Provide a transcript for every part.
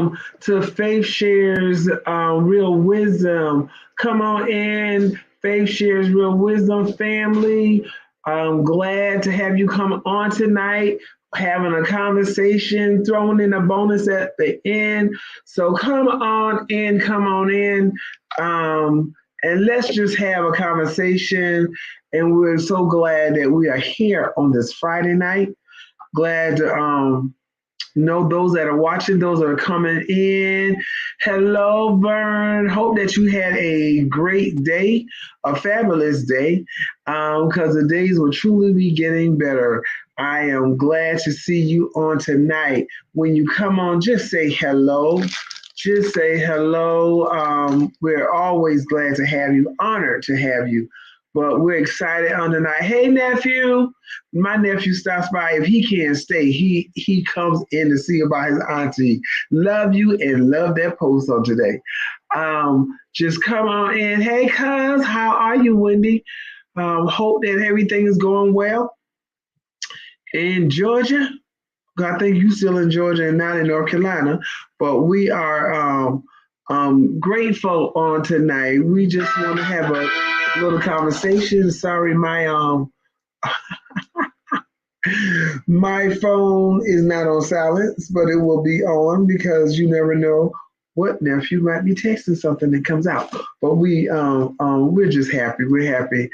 welcome to Faith Shares Real Wisdom. Come on in, Faith Shares Real Wisdom family. I'm glad to have you come on tonight, having a conversation, throwing in a bonus at the end. So come on in, come on in, and let's just have a conversation. And we're so glad that we are here on this Friday night. Glad to know those that are watching, those that are coming in. Hello, Vern. Hope that you had a great day, a fabulous day, because the days will truly be getting better. I am glad to see you on tonight. When you come on, just say hello. Just say hello. We're always glad to have you, honored to have you. But we're excited on tonight. Hey, nephew. My nephew stops by. If he can't stay, he comes in to see about his auntie. Love you and love that post on today. Just come on in. Hey, cuz, how are you, Wendy? Hope that everything is going well in Georgia. I think you still in Georgia and not in North Carolina, but we are grateful on tonight. We just want to have a little conversation. Sorry, my phone is not on silence, but it will be on because you never know what nephew might be texting something that comes out. But we're just happy. We're happy.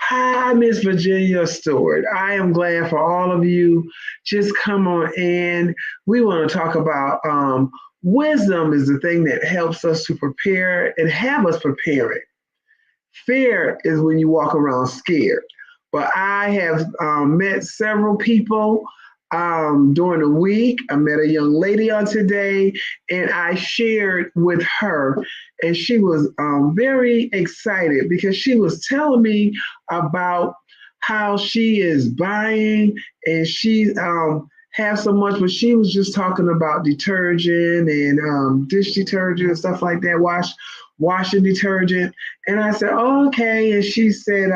Hi, Miss Virginia Stewart. I am glad for all of you. Just come on in. We want to talk about wisdom is the thing that helps us to prepare and have us prepared. Fear is when you walk around scared. But I have met several people during the week. I met a young lady on today, and I shared with her, and she was very excited because she was telling me about how she is buying, and she has so much, but she was just talking about detergent and dish detergent and stuff like that, washing detergent. And I said, oh, okay. And she said,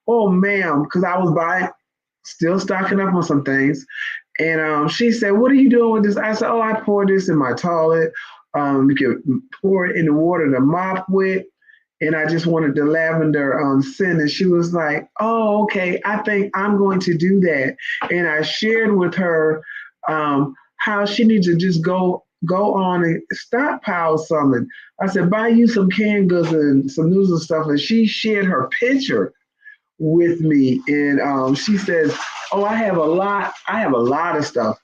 oh, ma'am, because I was buying, still stocking up on some things. And she said, what are you doing with this? I said, oh, I poured this in my toilet. You can pour it in the water to mop with. And I just wanted the lavender scent. And she was like, oh, okay, I think I'm going to do that. And I shared with her how she needs to just go on and stockpile something. I said, buy you some canned goods and some news and stuff. And she shared her picture with me. And she says, oh, I have a lot of stuff.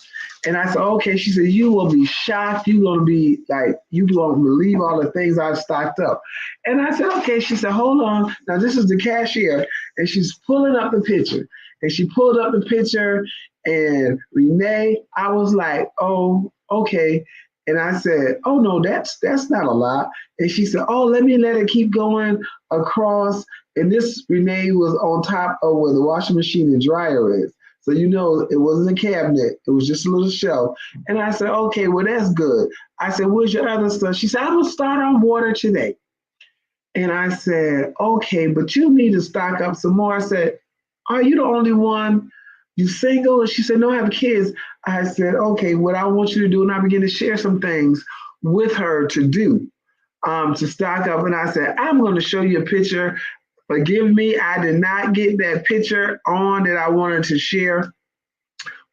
And I said, okay. She said, you will be shocked. You're going to be like, you won't believe all the things I've stocked up. And I said, okay. She said, hold on. Now, this is the cashier. And she's pulling up the picture. And she pulled up the picture. And Renee, I was like, oh, okay. And I said, oh, no, that's not a lot. And she said, oh, let it keep going across. And this Renee was on top of where the washing machine and dryer is. So, you know, it wasn't a cabinet. It was just a little shelf. And I said, okay, well, that's good. I said, where's your other stuff? She said, I'm going to start on water today. And I said, okay, but you need to stock up some more. I said, are you the only one? You single? And she said, no, I have kids. I said, okay, what I want you to do, and I began to share some things with her to do, to stock up. And I said, I'm going to show you a picture. Forgive me, I did not get that picture on that I wanted to share,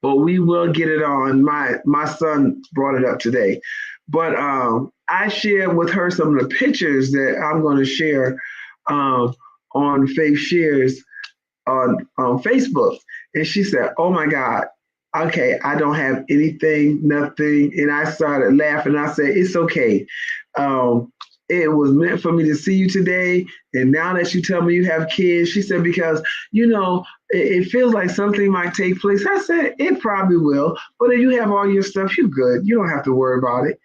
but we will get it on. My son brought it up today. But I shared with her some of the pictures that I'm going to share on Faith Shares on Facebook. And she said, oh my God, okay, I don't have anything, nothing. And I started laughing. I said, it's okay. It was meant for me to see you today. And now that you tell me you have kids, she said, because, you know, it feels like something might take place. I said, it probably will. But if you have all your stuff, you're good. You don't have to worry about it.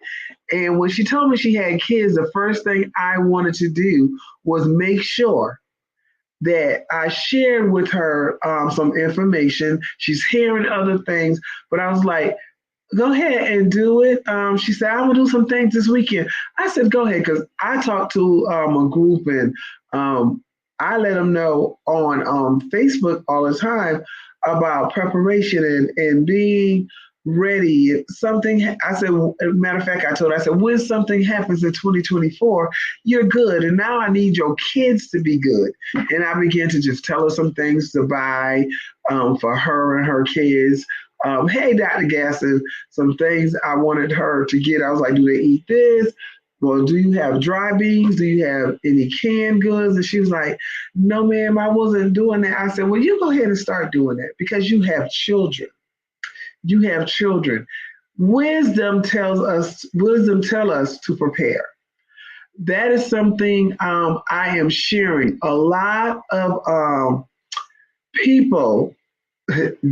And when she told me she had kids, the first thing I wanted to do was make sure that I shared with her some information. She's hearing other things, but I was like, go ahead and do it. She said, I will do some things this weekend. I said, go ahead, because I talked to a group and I let them know on Facebook all the time about preparation and being ready. If something, I said, matter of fact, I told her, I said, when something happens in 2024, you're good. And now I need your kids to be good. And I began to just tell her some things to buy for her and her kids. Hey, Dr. Gasson, some things I wanted her to get. I was like, do they eat this? Well, do you have dry beans? Do you have any canned goods? And she was like, no, ma'am, I wasn't doing that. I said, well, you go ahead and start doing that because you have children. You have children. Wisdom tell us to prepare. That is something I am sharing. A lot of people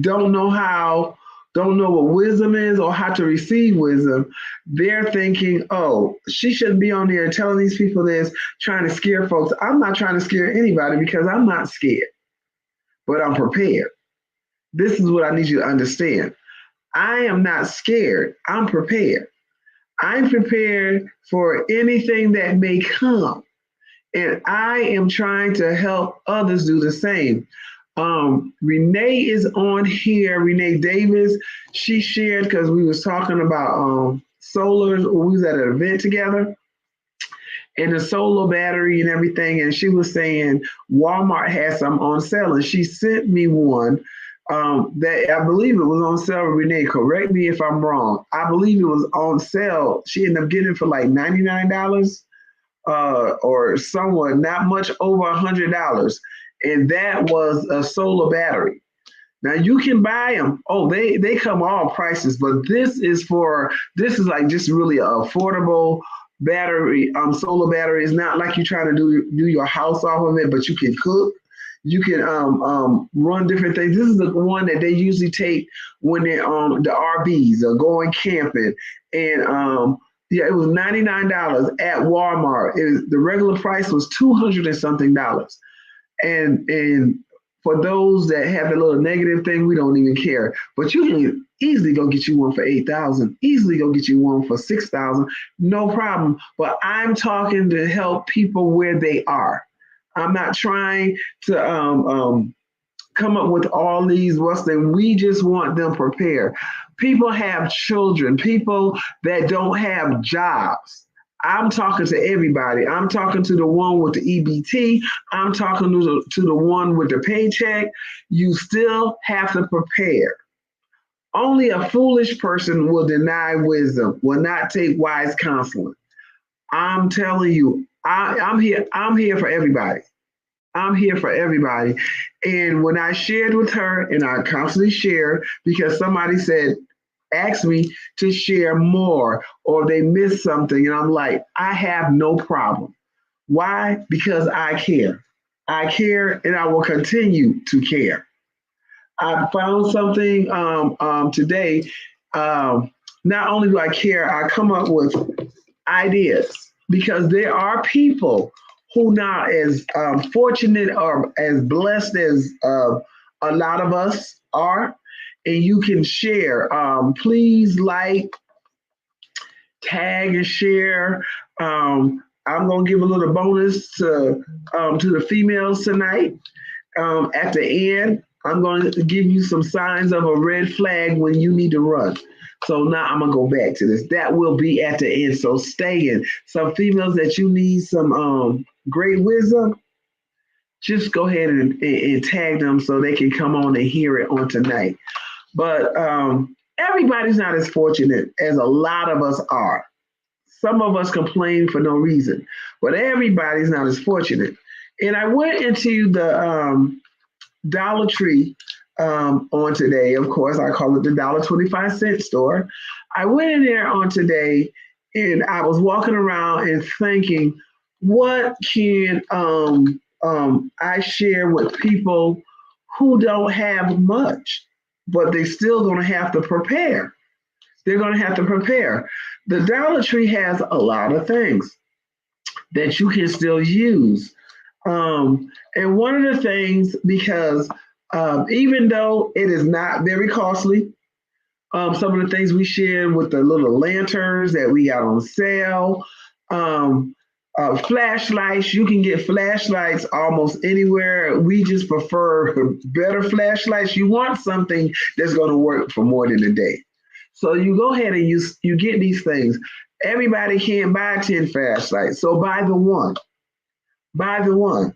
don't know what wisdom is or how to receive wisdom. They're thinking, oh, she shouldn't be on there telling these people this, trying to scare folks. I'm not trying to scare anybody because I'm not scared, but I'm prepared. This is what I need you to understand. I am not scared. I'm prepared. I'm prepared for anything that may come. And I am trying to help others do the same. Renee is on here. Renee Davis, she shared because we was talking about solar. We was at an event together and the solar battery and everything. And she was saying Walmart has some on sale. And she sent me one that I believe it was on sale. Renee, correct me if I'm wrong. I believe it was on sale. She ended up getting it for like $99 or somewhat, not much over $100. And that was a solar battery. Now you can buy them. Oh, they come all prices, but this is like just really an affordable battery. Solar battery is not like you're trying to do your house off of it, but you can cook. You can run different things. This is the one that they usually take when they're on the RVs or going camping. And yeah, it was $99 at Walmart. The regular price was $200 and something. And for those that have a little negative thing, we don't even care. But you can easily go get you one for $8,000. Easily go get you one for $6,000. No problem. But I'm talking to help people where they are. I'm not trying to come up with all these we just want them prepared. People have children, people that don't have jobs. I'm talking to everybody. I'm talking to the one with the EBT. I'm talking to the one with the paycheck. You still have to prepare. Only a foolish person will deny wisdom, will not take wise counseling. I'm telling you, I'm here for everybody. I'm here for everybody. And when I shared with her, and I constantly share because somebody asked me to share more or they missed something. And I'm like, I have no problem. Why? Because I care. I care and I will continue to care. I found something today. Not only do I care, I come up with ideas because there are people who not as fortunate or as blessed as a lot of us are, and you can share. Please tag, and share. I'm gonna give a little bonus to the females tonight. At the end, I'm going to give you some signs of a red flag when you need to run. So now I'm gonna go back to this. That will be at the end. So stay in. Some females that you need some great wisdom, just go ahead and tag them so they can come on and hear it on tonight. But everybody's not as fortunate as a lot of us are. Some of us complain for no reason, but everybody's not as fortunate. And I went into the Dollar Tree on today. Of course, I call it the $1.25 store. I went in there on today and I was walking around and thinking, what can I share with people who don't have much, but they still going to have to prepare. They're going to have to prepare. The Dollar Tree has a lot of things that you can still use. And one of the things, because even though it is not very costly, some of the things we shared with the little lanterns that we got on sale, flashlights, you can get flashlights almost anywhere. We just prefer better flashlights. You want something that's going to work for more than a day. So you go ahead and you get these things. Everybody can't buy 10 flashlights, so buy the one. Buy the one.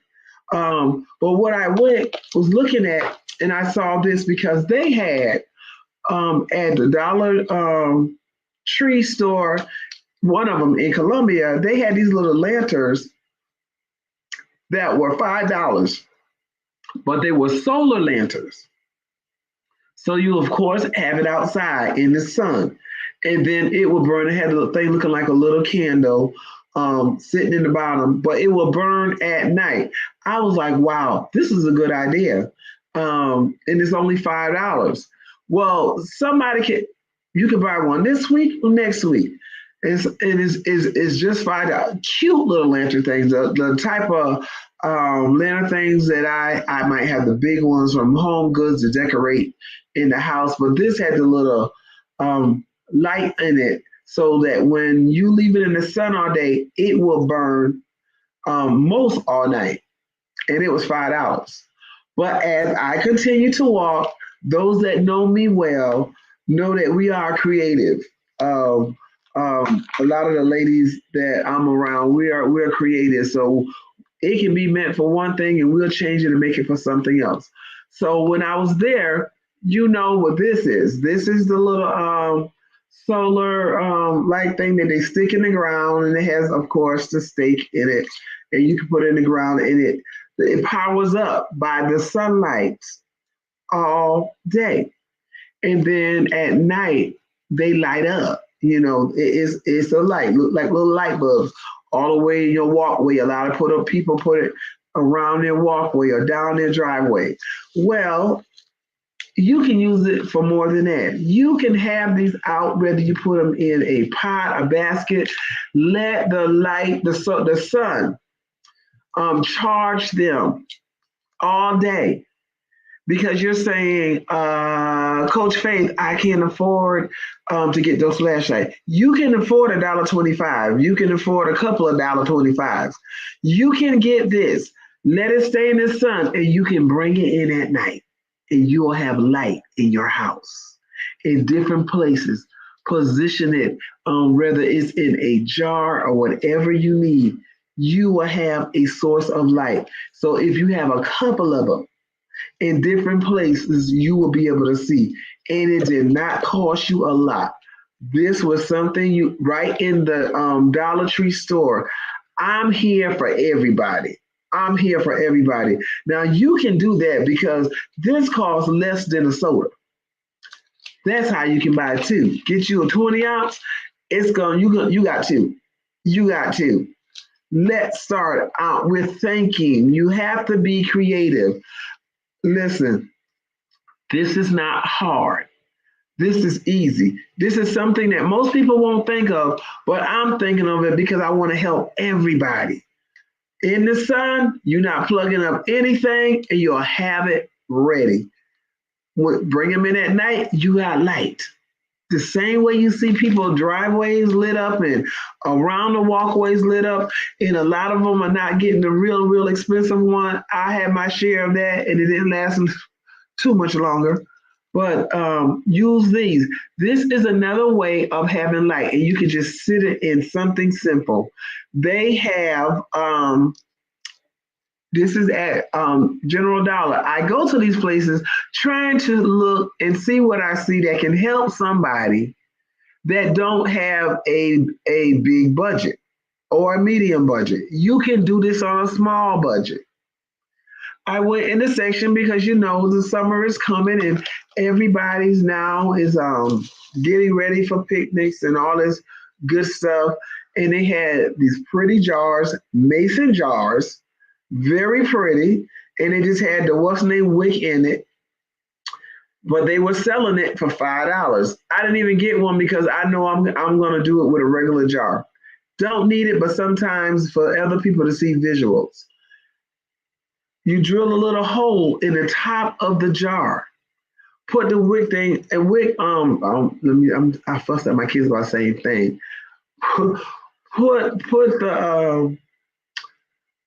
But what I was looking at, and I saw this because they had at the Dollar Tree store, one of them in Columbia, they had these little lanterns that were $5, but they were solar lanterns. So you of course have it outside in the sun, and then it will burn. It had a thing looking like a little candle sitting in the bottom, but it will burn at night. I was like, wow, this is a good idea, and it's only $5. Well, somebody can you can buy one this week or next week. It's just $5. Cute little lantern things. The type of lantern things that I might have the big ones from Home Goods to decorate in the house, but this had the little light in it so that when you leave it in the sun all day, it will burn most all night. And it was $5. But as I continue to walk, those that know me well know that we are creative. A lot of the ladies that I'm around, we're creative. So it can be meant for one thing and we'll change it and make it for something else. So when I was there, you know what this is. This is the little solar light thing that they stick in the ground, and it has, of course, the stake in it, and you can put it in the ground, and it powers up by the sunlight all day, and then at night they light up. You know, it's a light, look like little light bulbs all the way in your walkway. A lot of people put it around their walkway or down their driveway. Well, you can use it for more than that. You can have these out, whether you put them in a pot, a basket. Let the light, the sun, charge them all day. Because you're saying, Coach Faith, I can't afford to get those flashlights. You can afford $1.25. You can afford a couple of $1.25s. You can get this. Let it stay in the sun, and you can bring it in at night, and you will have light in your house in different places. Position it, whether it's in a jar or whatever you need. You will have a source of light. So if you have a couple of them in different places, you will be able to see. And it did not cost you a lot. This was something you right in the Dollar Tree store. I'm here for everybody. I'm here for everybody. Now you can do that because this costs less than a soda. That's how you can buy two. Get you a 20 ounce. You got two. You got two. Let's start out with thinking. You have to be creative. Listen, this is not hard. This is easy. This is something that most people won't think of, but I'm thinking of it because I want to help everybody. In the sun, you're not plugging up anything and you'll have it ready. Bring them in at night, you got light. The same way you see people driveways lit up and around the walkways lit up, and a lot of them are not getting the real expensive one. I had my share of that, and it didn't last too much longer. But use these. This is another way of having light, and you can just sit it in something simple. They have this is at General Dollar. I go to these places trying to look and see what I see that can help somebody that don't have a big budget or a medium budget. You can do this on a small budget. I went in the section because you know the summer is coming and everybody's now is getting ready for picnics and all this good stuff. And they had these pretty jars, mason jars, very pretty, and it just had the what's name wick in it, but they were selling it for $5. I didn't even get one because I know I'm gonna do it with a regular jar. Don't need it, but sometimes for other people to see visuals. You drill a little hole in the top of the jar. Put the wick thing and wick. I fussed at my kids about the same thing. Put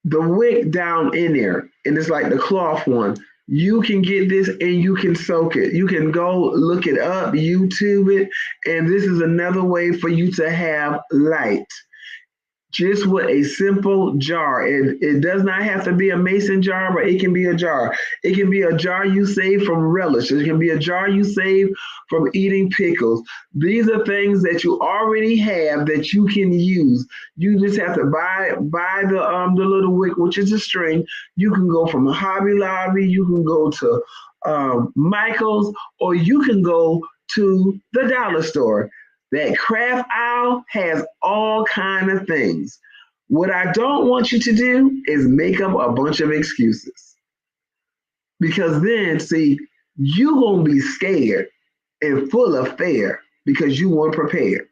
the wick down in there, and it's like the cloth one. You can get this and you can soak it. You can go look it up, YouTube it, and this is another way for you to have light just with a simple jar. It does not have to be a mason jar, but it can be a jar. It can be a jar you save from relish. It can be a jar you save from eating pickles. These are things that you already have that you can use. You just have to buy the little wick, which is a string. You can go from Hobby Lobby, you can go to Michael's, or you can go to the dollar store. That craft aisle has all kind of things. What I don't want you to do is make up a bunch of excuses. Because then, see, you gonna be scared and full of fear because you weren't prepared.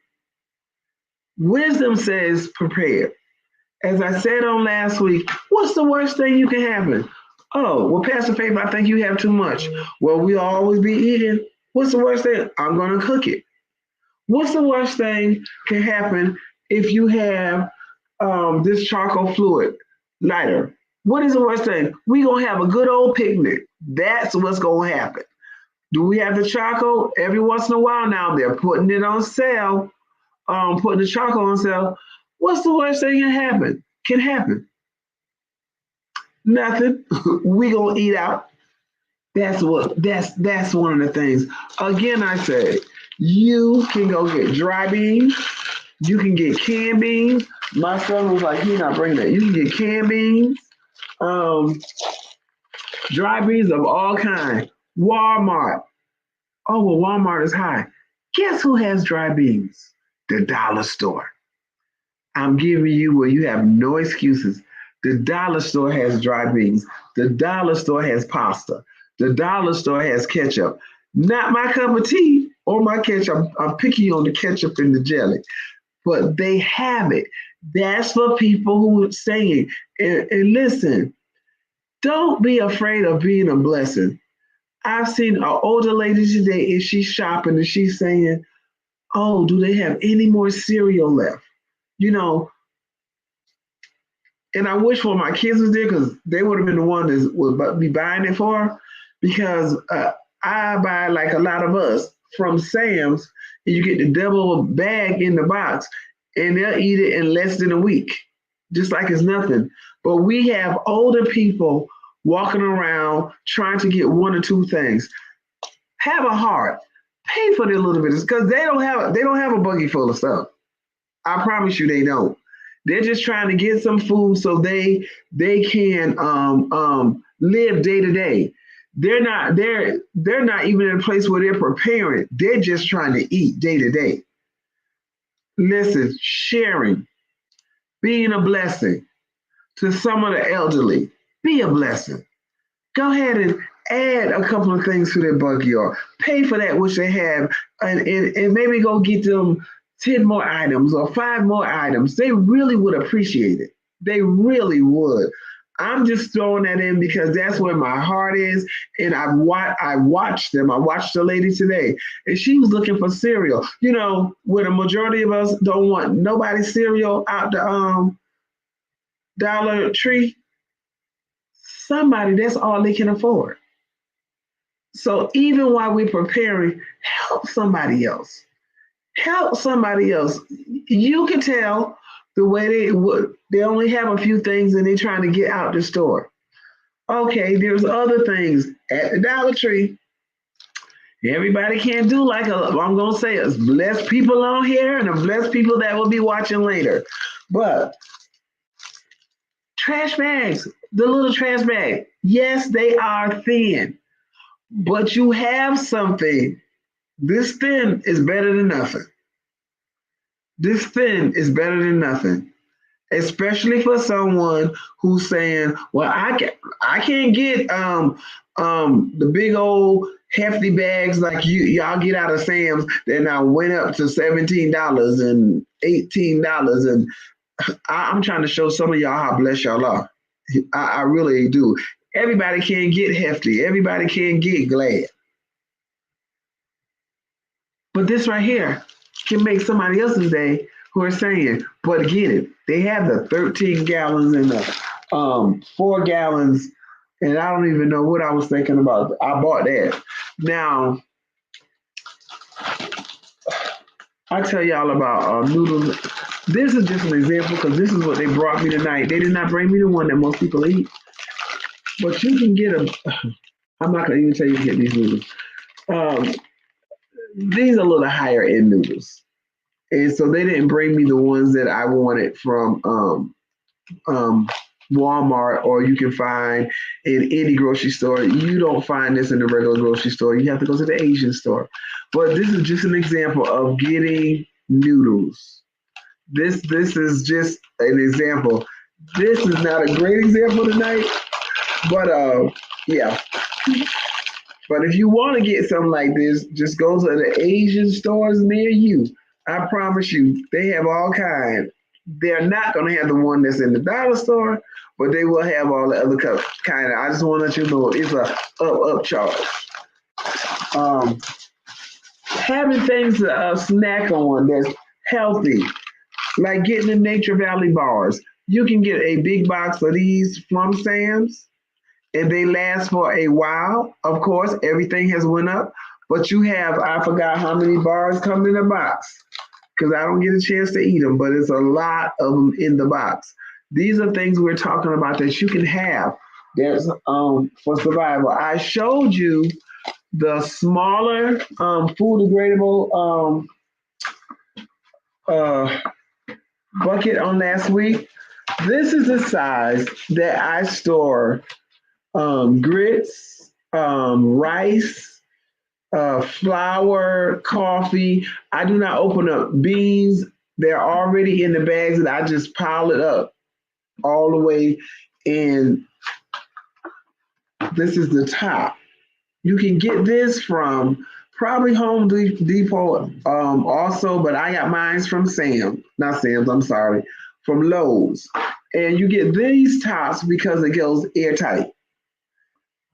Wisdom says prepared. As I said on last week, what's the worst thing you can happen? Oh, well, Pastor Faith, I think you have too much. Well, we'll always be eating. What's the worst thing? I'm gonna cook it. What's the worst thing can happen if you have this charcoal fluid lighter? What is the worst thing? We gonna have a good old picnic. That's what's gonna happen. Do we have the charcoal? Every once in a while now they're putting it on sale, putting the charcoal on sale. What's the worst thing can happen? Can happen? Nothing. We gonna eat out. That's one of the things. Again, I say you can go get dry beans. You can get canned beans. My son was like, he's not bringing that. You can get canned beans, um, dry beans of all kinds. Walmart. Oh, well, Walmart is high. Guess who has dry beans? The dollar store. I'm giving you where you have no excuses. The dollar store has dry beans. The dollar store has pasta. The dollar store has ketchup. Not my cup of tea or my ketchup. I'm picky on the ketchup and the jelly, but they have it. That's for people who are saying, and listen, don't be afraid of being a blessing. I've seen an older lady today, and she's shopping and she's saying, oh, do they have any more cereal left? You know, and I wish one of my kids was there because they would have been the one that would be buying it for her. Because I buy, like a lot of us, from Sam's, and you get the double bag in the box, and they'll eat it in less than a week, just like it's nothing. But we have older people walking around trying to get one or two things. Have a heart. Pay for their little bit because they don't have a buggy full of stuff. I promise you they don't. They're just trying to get some food so they can live day to day. They're not even in a place where they're preparing. They're just trying to eat day to day. Listen, sharing, being a blessing to some of the elderly. Be a blessing. Go ahead and add a couple of things to their buggy or pay for that which they have and maybe go get them 10 more items or 5 more items. They really would appreciate it. They really would. I'm just throwing that in because that's where my heart is. And I watched them. I watched the lady today and she was looking for cereal. You know, where the majority of us don't want nobody's cereal out the Dollar Tree. Somebody, that's all they can afford. So even while we're preparing, help somebody else. Help somebody else. You can tell the way they only have a few things and they're trying to get out the store. Okay, there's other things at the Dollar Tree. Everybody can't do like I'm gonna say it's blessed people on here and a blessed people that will be watching later. But trash bags, the little trash bag, yes, they are thin, but you have something. This thin is better than nothing. This thin is better than nothing, especially for someone who's saying, "Well, I can't get the big old hefty bags like y'all get out of Sam's that now went up to $17 and $18." And I'm trying to show some of y'all how blessed y'all are. I really do. Everybody can't get hefty. Everybody can't get Glad. But this right here can make somebody else's day who are saying, but again, they have the 13 gallons and the 4 gallons And I don't even know what I was thinking about. I bought that. Now, I tell y'all about noodles. This is just an example because this is what they brought me tonight. They did not bring me the one that most people eat, but you can get a. I'm not gonna even tell you to get these noodles. Um, these are a little higher end noodles, and so they didn't bring me the ones that I wanted from um, Walmart, or you can find in any grocery store. You don't find this in the regular grocery store. You have to go to the Asian store. But this is just an example of getting noodles. This is just an example. This is not a great example tonight, but yeah. But if you want to get something like this, just go to the Asian stores near you. I promise you, they have all kinds. They're not going to have the one that's in the dollar store, but they will have all the other kind. I just want to let you know it's a up charge. Um, Having things to snack on that's healthy, like getting the Nature Valley bars. You can get a big box of these from Sam's, and they last for a while. Of course, everything has went up, but you have, I forgot how many bars come in the box because I don't get a chance to eat them, but it's a lot of them in the box. These are things we're talking about that you can have. There's for survival. I showed you the smaller food degradable uh, bucket on last week. This is the size that I store grits, rice, flour, coffee. I do not open up beans. They're already in the bags and I just pile it up all the way. And this is the top. You can get this from probably Home Depot also, but I got mine from not Sam's, I'm sorry, from Lowe's. And you get these tops because it goes airtight.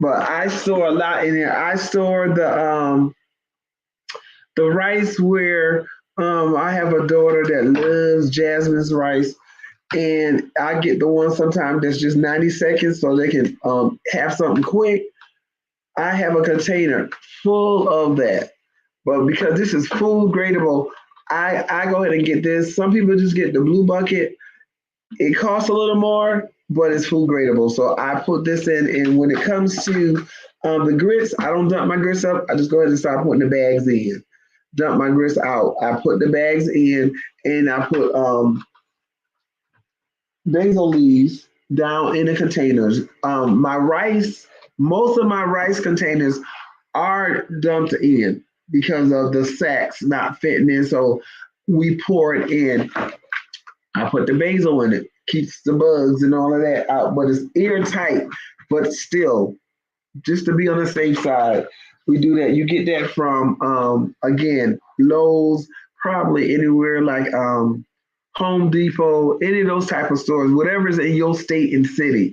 But I store a lot in there. I store the rice where I have a daughter that loves Jasmine's rice, and I get the one sometimes that's just 90 seconds so they can have something quick. I have a container full of that. But because this is food gradable, I go ahead and get this. Some people just get the blue bucket. It costs a little more, but it's food gradable. So I put this in, and when it comes to the grits, I don't dump my grits up. I just go ahead and start putting the bags in. Dump my grits out. I put the bags in, and I put basil leaves down in the containers. My rice, most of my rice containers are dumped in because of the sacks not fitting in. So we pour it in. I put the basil in it, keeps the bugs and all of that out, but it's airtight. But still, just to be on the safe side, we do that. You get that from again Lowe's, probably anywhere like Home Depot, any of those type of stores, whatever's in your state and city.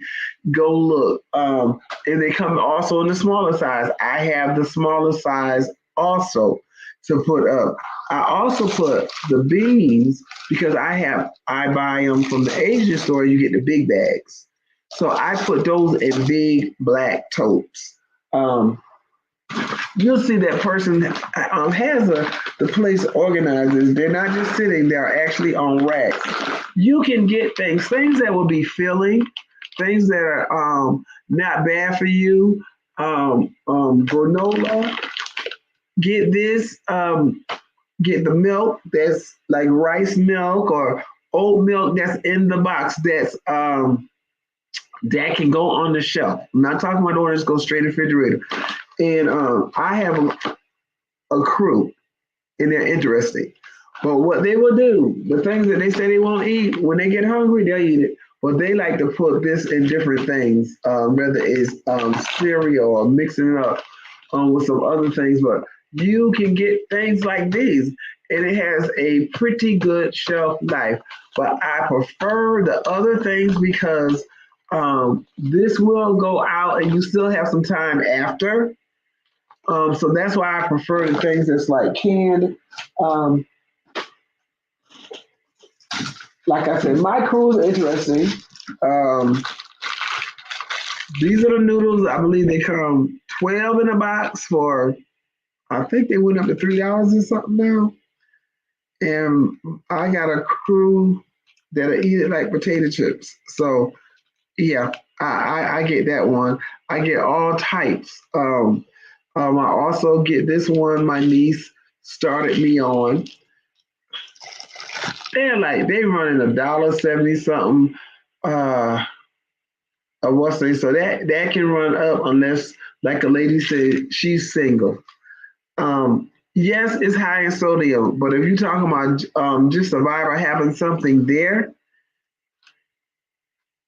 Go look, and they come also in the smaller size. I have the smaller size also to put up. I also put the beans because I buy them from the Asian store. You get the big bags, so I put those in big black totes. Um, you'll see that person has the place organized. They're not just sitting; they're actually on racks. You can get things that will be filling, things that are not bad for you. Granola. Get this. Get the milk that's like rice milk or oat milk that's in the box. That can go on the shelf. I'm not talking about orders go straight in the refrigerator. And I have a crew, and they're interesting. But what they will do, the things that they say they won't eat, when they get hungry, they'll eat it. But they like to put this in different things, whether it's cereal or mixing it up with some other things. But you can get things like these, and it has a pretty good shelf life. But I prefer the other things because this will go out and you still have some time after. So that's why I prefer the things that's like canned. Um, like I said, my crew is interesting. Um, These are the noodles. I believe they come 12 in a box for, I think they went up to $3 or something now. And I got a crew that eat it like potato chips. So yeah, I get that one. I get all types. I also get this one my niece started me on. They running $1.70 something. What's they so that can run up unless like a lady said she's single. Yes, it's high in sodium, but if you're talking about just survivor having something there,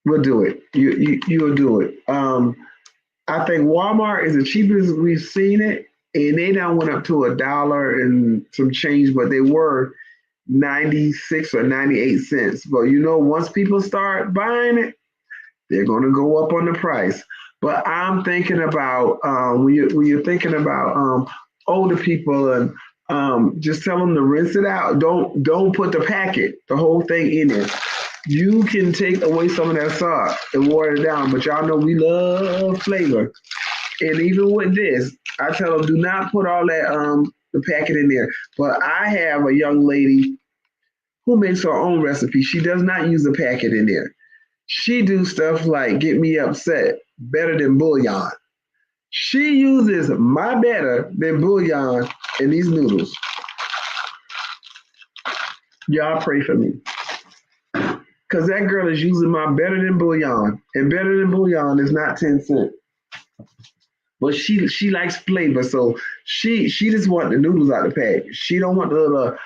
we'll do it. You'll do it. I think Walmart is the cheapest we've seen it, and they now went up to $1 and some change, but they were 96 or 98 cents. But once people start buying it, they're going to go up on the price. But I'm thinking about when you're thinking about older people and just tell them to rinse it out. Don't put the packet, the whole thing in it. You can take away some of that salt and water it down, but y'all know we love flavor. And even with this, I tell them do not put all that the packet in there. But I have a young lady who makes her own recipe. She does not use the packet in there. She do stuff like get me upset, better than bouillon. She uses my better than bouillon in these noodles. Y'all pray for me. Because that girl is using my better than bouillon. And better than bouillon is not 10 cents. But she likes flavor, so she just want the noodles out the pack. She don't want the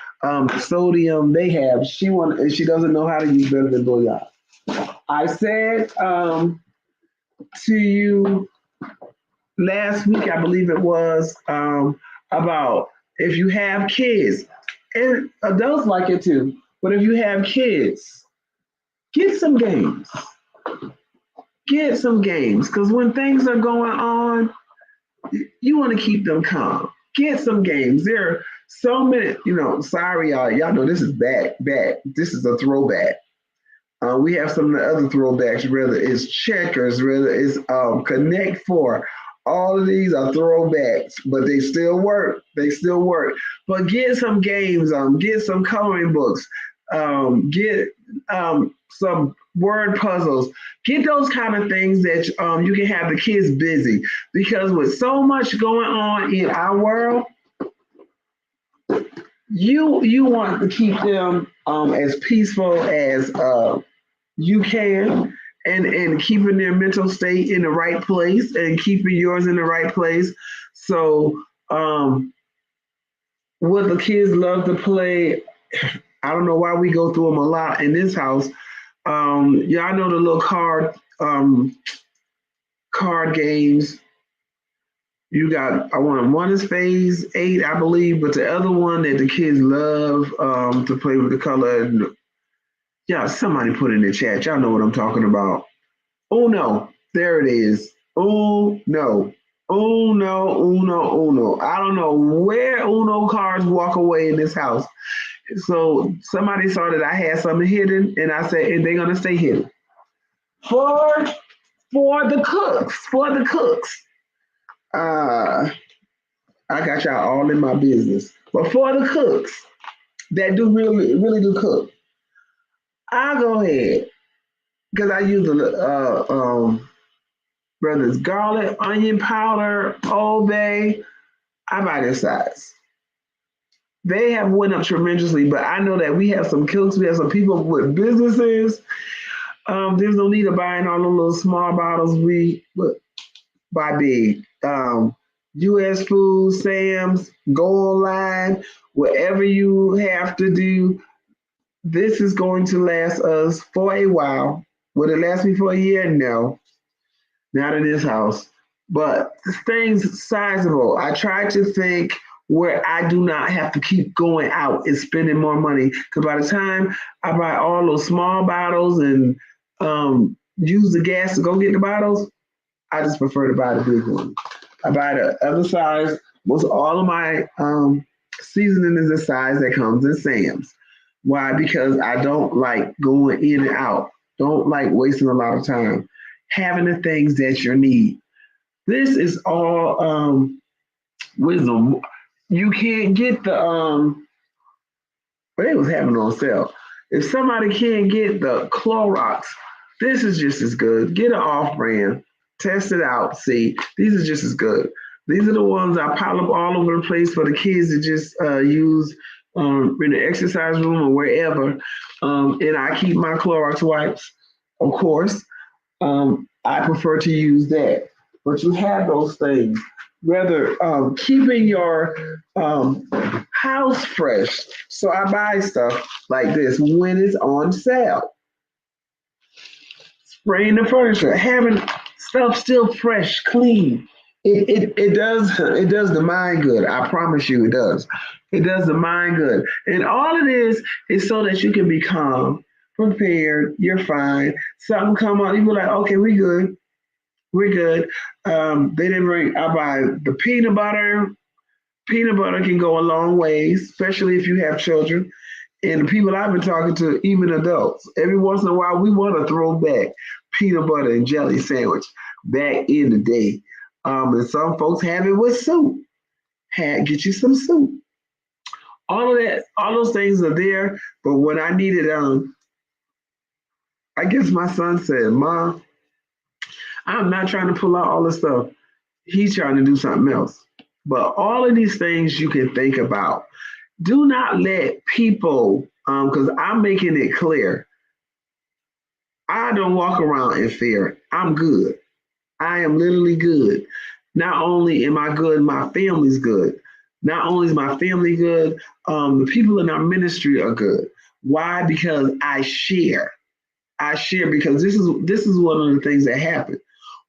sodium they have. She doesn't know how to use better than bouillon. I said to you last week, I believe it was, about if you have kids, and adults like it too, but if you have kids, get some games. Get some games, because when things are going on, you want to keep them calm. Get some games. There are so many, sorry, y'all know this is bad. This is a throwback. We have some of the other throwbacks, whether it's checkers, whether it's Connect Four. All of these are throwbacks, but they still work. They still work. But get some games, get some coloring books, get some word puzzles. Get those kind of things that you can have the kids busy. Because with so much going on in our world, you want to keep them as peaceful as you can, and keeping their mental state in the right place and keeping yours in the right place. So what the kids love to play, I don't know why we go through them a lot in this house. Y'all know the little card games. You got one is phase 8, I believe, but the other one that the kids love to play with the color. Yeah, somebody put in the chat. Y'all know what I'm talking about. Uno. There it is. Uno. Uno. I don't know where Uno cards walk away in this house. So somebody saw that I had something hidden, and I said, and they're gonna stay hidden. For the cooks. For the cooks. I got y'all all in my business. But for the cooks that do really do cook, I'll go ahead because I use whether it's garlic, onion powder, Old Bay. I buy this size. They have went up tremendously, but I know that we have some cooks, we have some people with businesses. There's no need of buying all the little small bottles. We buy big. U.S. Food, Sam's, go online, whatever you have to do. This is going to last us for a while. Will it last me for a year? No, not in this house. But things sizable. I try to think where I do not have to keep going out and spending more money. Because by the time I buy all those small bottles and use the gas to go get the bottles, I just prefer to buy the big one. I buy the other size. Most all of my seasoning is the size that comes in Sam's. Why? Because I don't like going in and out. Don't like wasting a lot of time. having the things that you need. This is all wisdom. You can't get the they was having on sale. If somebody can't get the Clorox, this is just as good. Get an off brand, test it out, see. These are just as good. These are the ones I pile up all over the place for the kids to just use in the exercise room or wherever. And I keep my Clorox wipes, of course. I prefer to use that. But you have those things. Rather keeping your house fresh. So I buy stuff like this when it's on sale. Spraying the furniture, having stuff still fresh, clean. It does the mind good. I promise you it does. It does the mind good. And all it is so that you can be calm, prepared, you're fine. Something come up, you be like, okay, we good. We're good. They didn't bring I buy the peanut butter. Peanut butter can go a long ways, especially if you have children. And the people I've been talking to, even adults, every once in a while we want to throw back peanut butter and jelly sandwich back in the day. And some folks have it with soup. Get you some soup. All of that, all those things are there. But when I needed, I guess my son said, "Mom, I'm not trying to pull out all this stuff. He's trying to do something else." But all of these things you can think about. Do not let people, because I'm making it clear, I don't walk around in fear. I'm good. I am literally good. Not only am I good, my family's good. Not only is my family good, the people in our ministry are good. Why? Because I share. I share because this is one of the things that happen.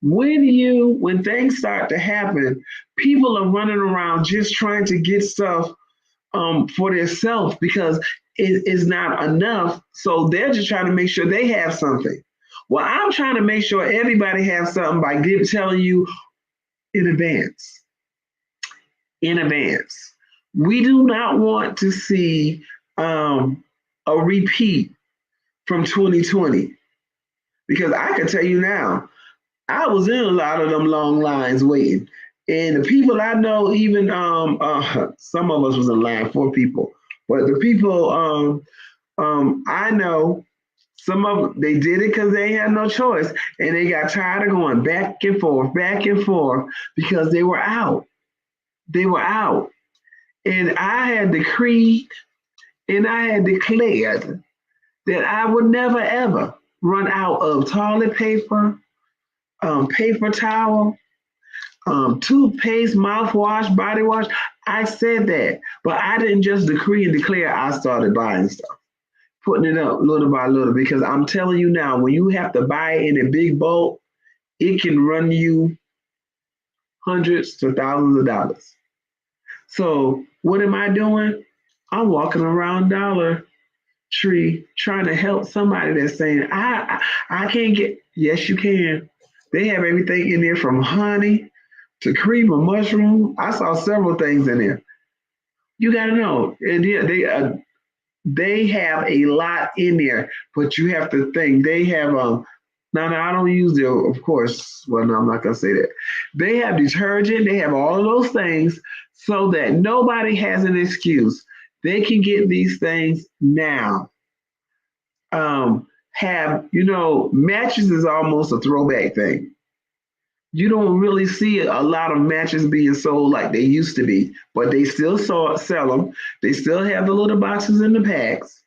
When things start to happen, people are running around just trying to get stuff for themselves because it is not enough. So they're just trying to make sure they have something. Well, I'm trying to make sure everybody has something by telling you in advance. In advance. We do not want to see a repeat from 2020 because I can tell you now, I was in a lot of them long lines waiting. And the people I know, even some of us was in line, 4 people, but the people I know, some of them, they did it because they had no choice, and they got tired of going back and forth because they were out. They were out, and I had decreed and I had declared that I would never ever run out of toilet paper, paper towel, toothpaste, mouthwash, body wash. I said that, but I didn't just decree and declare. I started buying stuff, putting it up little by little, because I'm telling you now, when you have to buy it in a big bulk, it can run you hundreds to thousands of dollars. So what am I doing? I'm walking around Dollar Tree trying to help somebody that's saying, I can't get. Yes, you can. They have everything in there from honey to cream of mushroom. I saw several things in there. You got to know, and yeah, they have a lot in there, but you have to think they have now I don't use the, of course, well, no, I'm not gonna say that. They have detergent, they have all of those things so that nobody has an excuse. They can get these things now. Have, matches is almost a throwback thing. You don't really see a lot of matches being sold like they used to be, but they still sell them. They still have the little boxes in the packs.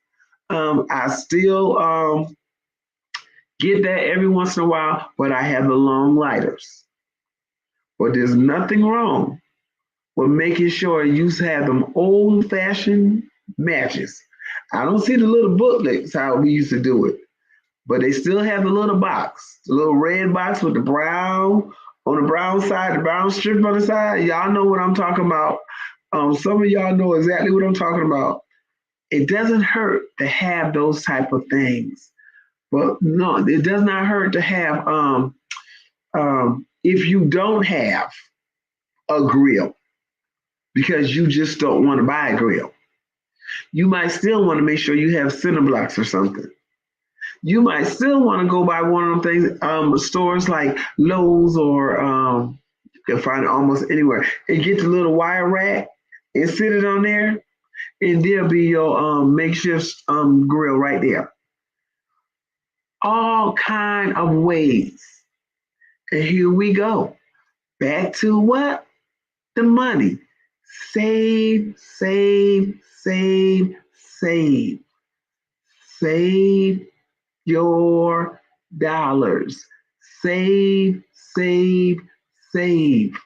I still get that every once in a while, but I have the long lighters. But there's nothing wrong with making sure you have them old fashioned matches. I don't see the little booklets how we used to do it, but they still have the little box, the little red box with the brown on the brown side, the brown strip on the side. Y'all know what I'm talking about. Some of y'all know exactly what I'm talking about. It doesn't hurt to have those type of things, but no, it does not hurt to have. If you don't have a grill because you just don't want to buy a grill, you might still want to make sure you have cinder blocks or something. You might still want to go by one of them things, stores like Lowe's or you can find it almost anywhere. And get the little wire rack and sit it on there, and there'll be your makeshift grill right there. All kind of ways. And here we go. Back to what? The money. Save, save, save, save. Save your dollars. Save, save, save.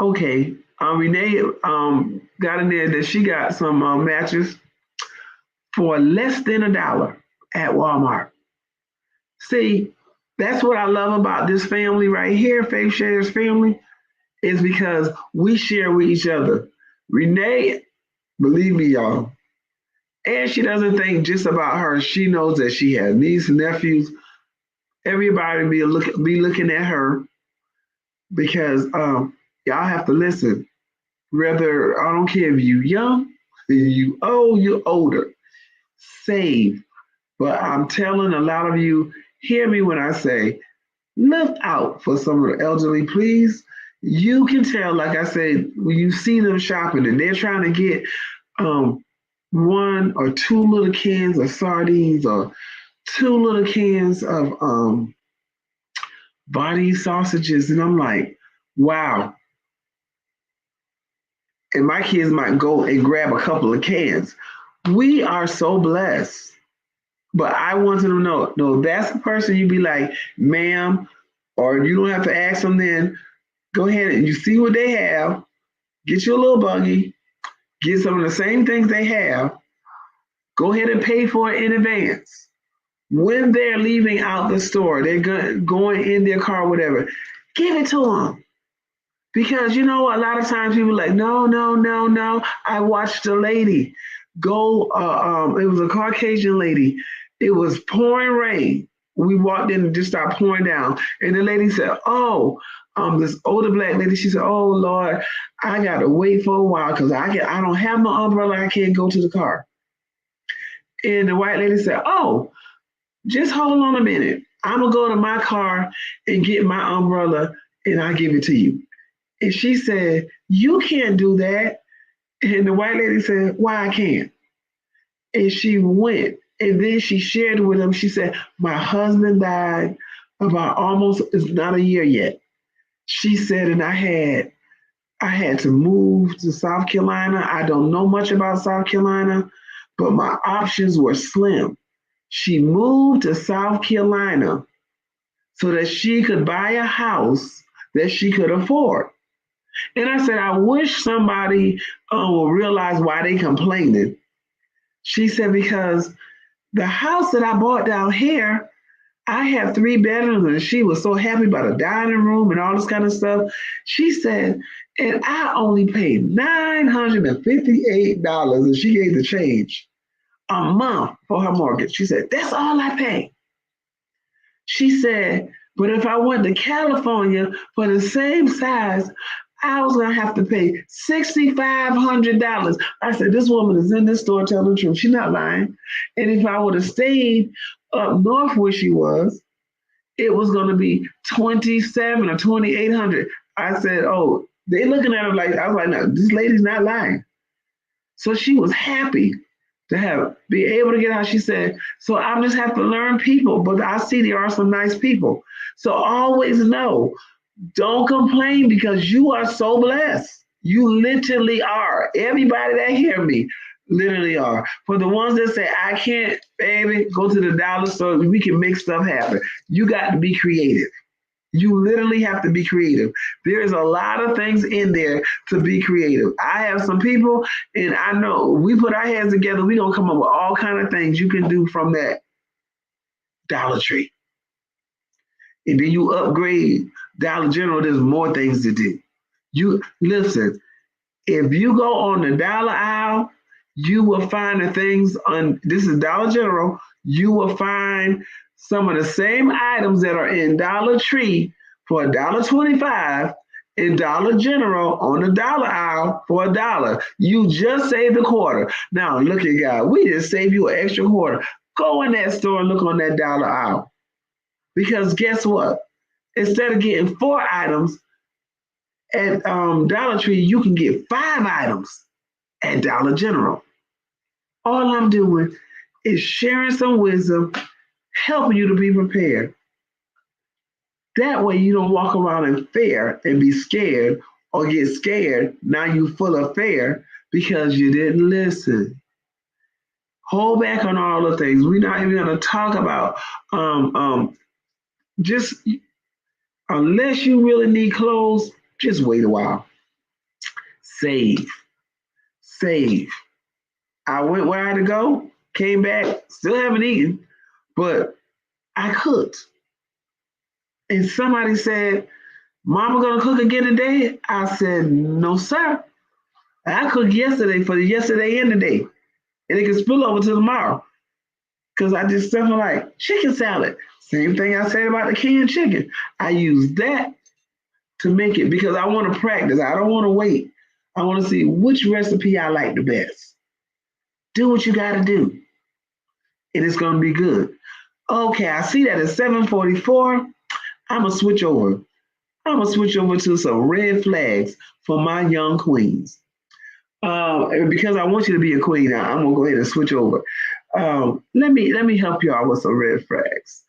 Okay. Renee got in there that she got some matches for less than $1 at Walmart. See, that's what I love about this family right here, Faith Shares family, is because we share with each other. Renee, believe me, y'all, and she doesn't think just about her. She knows that she has nieces and nephews. Everybody be looking at her because y'all have to listen. Whether I don't care if you young, you old, you older, save. But I'm telling a lot of you, hear me when I say, look out for some of the elderly, please. You can tell, like I said, when you see them shopping and they're trying to get one or two little cans of sardines or two little cans of body sausages, and I'm like, wow. And my kids might go and grab a couple of cans. We are so blessed. But I want them to know, no, that's the person you be like, ma'am, or you don't have to ask them then. Go ahead and you see what they have, get you a little buggy, get some of the same things they have, go ahead and pay for it in advance. When they're leaving out the store, they're going in their car, whatever, give it to them. Because you know, a lot of times people are like, no, no, no, no. I watched a lady go, it was a Caucasian lady. It was pouring rain. We walked in and just started pouring down. And the lady said, oh, this older black lady, she said, oh Lord, I gotta wait for a while because I don't have my umbrella, I can't go to the car. And the white lady said, oh, just hold on a minute. I'm gonna go to my car and get my umbrella and I'll give it to you. And she said, you can't do that. And the white lady said, why I can't? And she went. And then she shared with him, she said, my husband died about almost, it's not a year yet. She said, and I had to move to South Carolina. I don't know much about South Carolina, but my options were slim. She moved to South Carolina so that she could buy a house that she could afford. And I said, I wish somebody will realize why they complaining. She said, because the house that I bought down here, I have 3 bedrooms, and she was so happy about a dining room and all this kind of stuff. She said, and I only paid $958, and she gave the change a month for her mortgage. She said, that's all I pay. She said, but if I went to California for the same size, I was going to have to pay $6,500. I said, this woman is in this store telling the truth. She's not lying. And if I would have stayed up north where she was, it was going to be 27 or 2,800. I said, oh, they looking at her like, I was like, no, this lady's not lying. So she was happy to be able to get out. She said, so I just have to learn people, but I see there are some nice people. So always know, don't complain because you are so blessed. You literally are. Everybody that hear me literally are. For the ones that say, I can't, baby, go to the dollar store, we can make stuff happen. You got to be creative. You literally have to be creative. There is a lot of things in there to be creative. I have some people, and I know we put our heads together, we're going to come up with all kinds of things you can do from that Dollar Tree. And then you upgrade Dollar General, there's more things to do. You listen, if you go on the dollar aisle, you will find the things on, this is Dollar General, you will find some of the same items that are in Dollar Tree for $1.25 in Dollar General on the dollar aisle for $1. You just saved a quarter. Now look at God. We just saved you an extra quarter. Go in that store and look on that dollar aisle. Because guess what? Instead of getting 4 items at Dollar Tree, you can get 5 items at Dollar General. All I'm doing is sharing some wisdom, helping you to be prepared. That way you don't walk around in fear and be scared or get scared. Now you full of fear because you didn't listen. Hold back on all the things. We're not even going to talk about just unless you really need clothes, just wait a while. Save. Save. I went where I had to go, came back, still haven't eaten, but I cooked. And somebody said, Mama gonna cook again today? I said, no, sir. I cooked yesterday for the yesterday and today. And it can spill over to tomorrow. Because I did stuff like chicken salad. Same thing I said about the canned chicken. I use that to make it because I want to practice. I don't want to wait. I want to see which recipe I like the best. Do what you got to do. And it's going to be good. Okay, I see that it's 7:44. I'm going to switch over. I'm going to switch over to some red flags for my young queens. Because I want you to be a queen now, I'm going to go ahead and switch over. Let me help y'all with some red flags.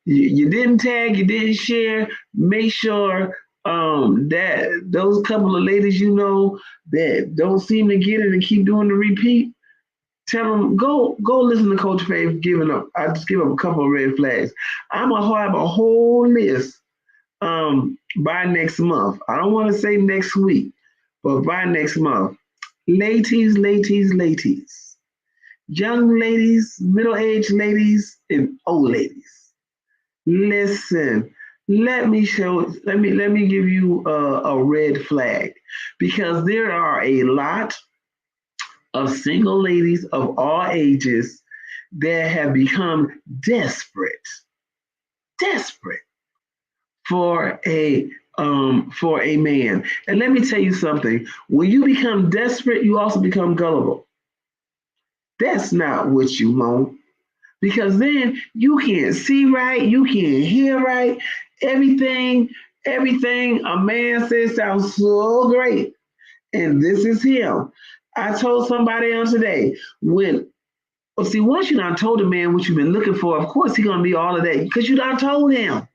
You didn't tag, you didn't share. Make sure that those couple of ladies you know that don't seem to get it and keep doing the repeat, tell them go listen to Coach Faith giving up. I just give up a couple of red flags. I'm gonna have a whole list by next month. I don't want to say next week, but by next month. Ladies, young ladies, middle-aged ladies, and old ladies. Listen, let me give you a red flag because there are a lot of single ladies of all ages that have become desperate for a man. And let me tell you something. When you become desperate, you also become gullible. That's not what you want. Because then you can't see right, you can't hear right. Everything a man says sounds so great. And this is him. I told somebody else today, once you done told a man what you've been looking for, of course he's gonna be all of that because you done told him.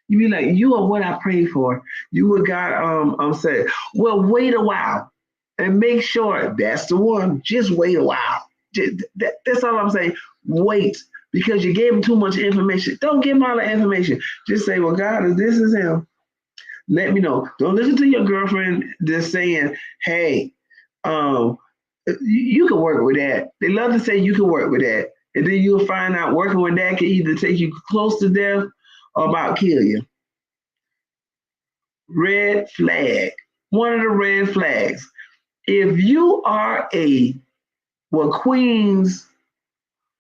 You be like, you are what I prayed for. You what God said. Well, wait a while and make sure that's the one. Just wait a while. That's all I'm saying. Wait, because you gave him too much information. Don't give him all the information. Just say, well, God, if this is him, let me know. Don't listen to your girlfriend just saying, hey, you can work with that. They love to say you can work with that. And then you'll find out working with that can either take you close to death or about kill you. Red flag. One of the red flags. If you are queens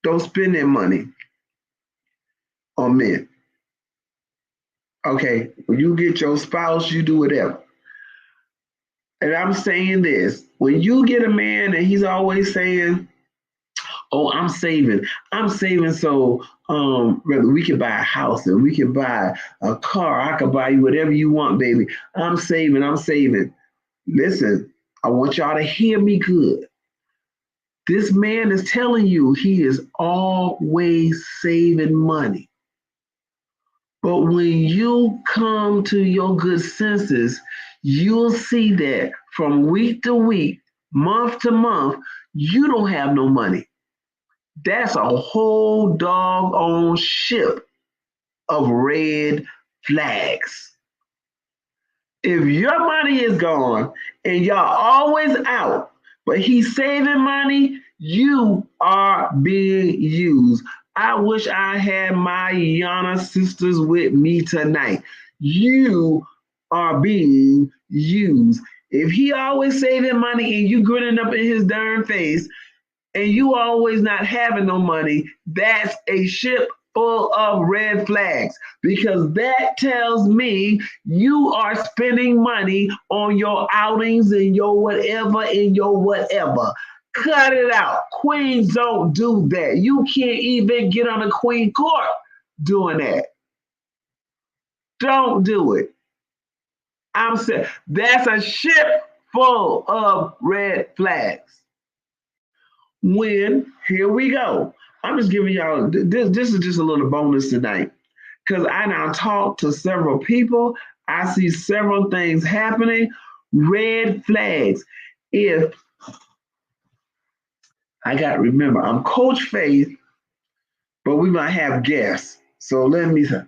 don't spend their money on men. Okay, when you get your spouse, you do whatever. And I'm saying this, when you get a man and he's always saying, oh, I'm saving so whether we can buy a house and we can buy a car, I can buy you whatever you want, baby. I'm saving. Listen, I want y'all to hear me good. This man is telling you he is always saving money. But when you come to your good senses, you'll see that from week to week, month to month, you don't have no money. That's a whole doggone ship of red flags. If your money is gone and y'all always out, but he's saving money, you are being used. I wish I had my Yana sisters with me tonight. You are being used. If he always saving money and you grinning up in his darn face and you always not having no money, that's a ship full of red flags because that tells me you are spending money on your outings and your whatever and your whatever. Cut it out. Queens don't do that. You can't even get on a queen court doing that. Don't do it. I'm saying that's a ship full of red flags. When here we go. I'm just giving y'all this is just a little bonus tonight because I now talked to several people. I see several things happening. Red flags. If I got to remember, I'm Coach Faith, but we might have guests. So let me say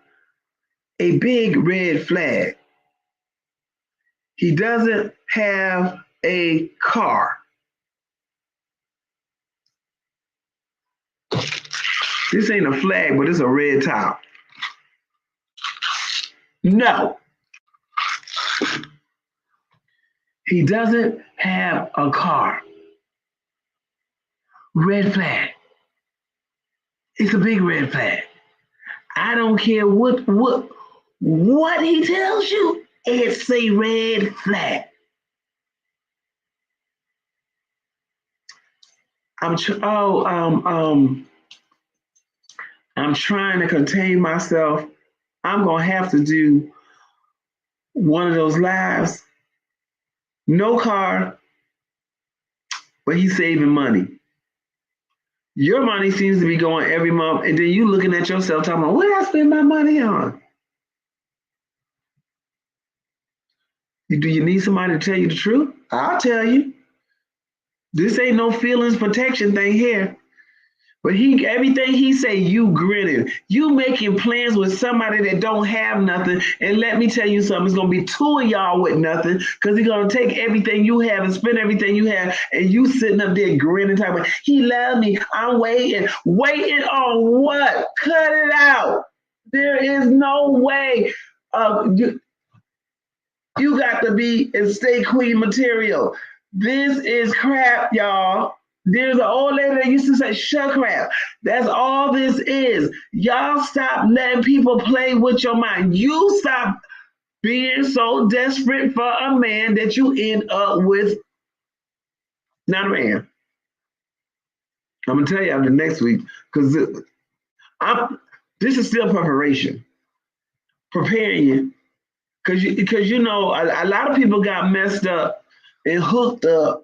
a big red flag. He doesn't have a car. This ain't a flag, but it's a red top. No. He doesn't have a car. Red flag. It's a big red flag. I don't care what he tells you. It's a red flag. I'm trying to contain myself. I'm gonna have to do one of those lives. No car, but he's saving money. Your money seems to be going every month, and then you looking at yourself talking about, what did I spend my money on? Do you need somebody to tell you the truth? I'll tell you. This ain't no feelings protection thing here. But everything he say, you grinning. You making plans with somebody that don't have nothing. And let me tell you something, it's gonna be two of y'all with nothing, because he's gonna take everything you have and spend everything you have, and you sitting up there grinning, talking about, he loves me. I'm waiting. Waiting on what? Cut it out. There is no way. You got to be and stay queen material. This is crap, y'all. There's an old lady that used to say, shut crap. That's all this is. Y'all stop letting people play with your mind. You stop being so desperate for a man that you end up with not a man. I'm going to tell you after next week, because this is still preparation. Preparing you. Because you know, a lot of people got messed up and hooked up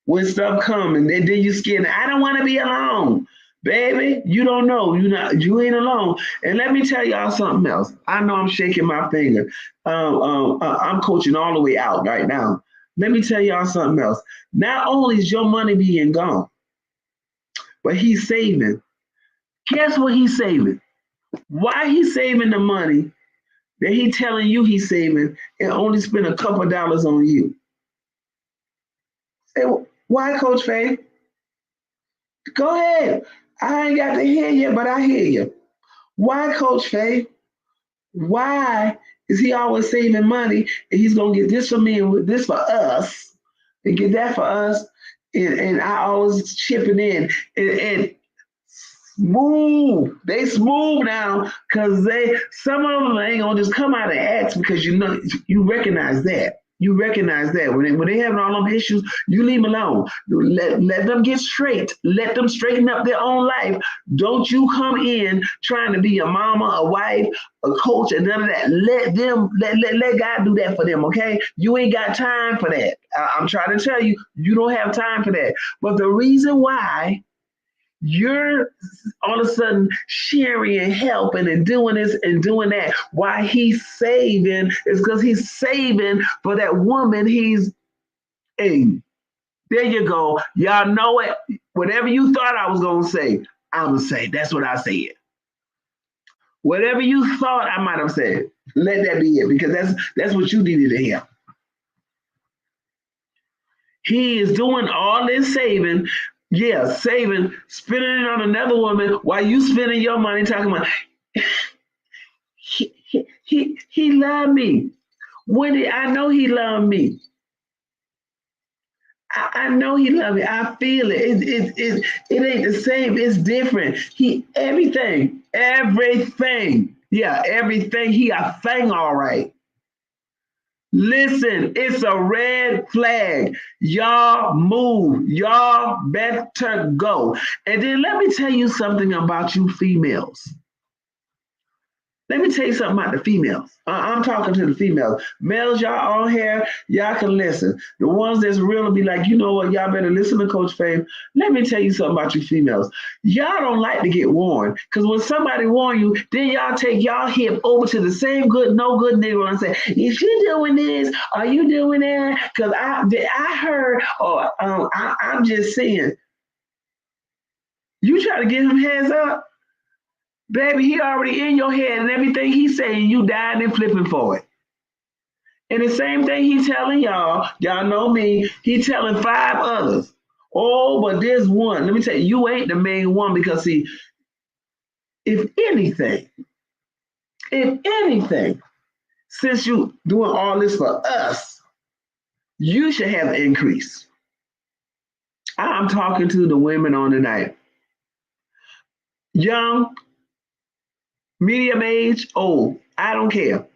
when stuff coming, and then you scared. I don't want to be alone, baby. You don't know. You ain't alone. And let me tell y'all something else. I know I'm shaking my finger. I'm coaching all the way out right now. Let me tell y'all something else. Not only is your money being gone, but he's saving. Guess what he's saving? Why he's saving the money that he telling you he's saving and only spend a couple dollars on you? Say, why, Coach Faye? Go ahead. I ain't got to hear you, but I hear you. Why, Coach Faye? Why is he always saving money and he's going to get this for me and this for us and get that for us? And I always chipping in and smooth. They smooth now because some of them ain't going to just come out and ask because you recognize that. You recognize that when they having all them issues, you leave them alone. Let them get straight. Let them straighten up their own life. Don't you come in trying to be a mama, a wife, a coach, and none of that. Let God do that for them, okay? You ain't got time for that. I'm trying to tell you, you don't have time for that. But the reason why you're all of a sudden sharing and helping and doing this and doing that, why he's saving is because he's saving for that woman hey, there you go. Y'all know it. Whatever you thought I was going to say, I'm going to say. That's what I said. Whatever you thought I might have said, let that be it, because that's what you needed to hear. He is doing all this saving. Yeah, saving, spending it on another woman while you spending your money talking about he loved me. I know he loved me. I know he love me. I feel it. It ain't the same. It's different. He everything. Yeah, everything. He a thing, all right. Listen, it's a red flag. Y'all move. Y'all better go. And then let me tell you something about you females. Let me tell you something about the females. I'm talking to the females. Males, y'all on here, y'all can listen. The ones that's real will be like, you know what, y'all better listen to Coach Fame. Let me tell you something about you females. Y'all don't like to get warned. Because when somebody warn you, then y'all take y'all hip over to the same good, no good nigga and say, if you doing this, are you doing that? Because I heard, or I'm just saying, you try to get him heads up. Baby, he already in your head and everything he's saying, you dying and flipping for it. And the same thing he's telling y'all know me, he telling 5 others. Oh, but there's one. Let me tell you, you ain't the main one because see, if anything, since you doing all this for us, you should have an increase. I'm talking to the women on tonight. Young, medium age, old, I don't care.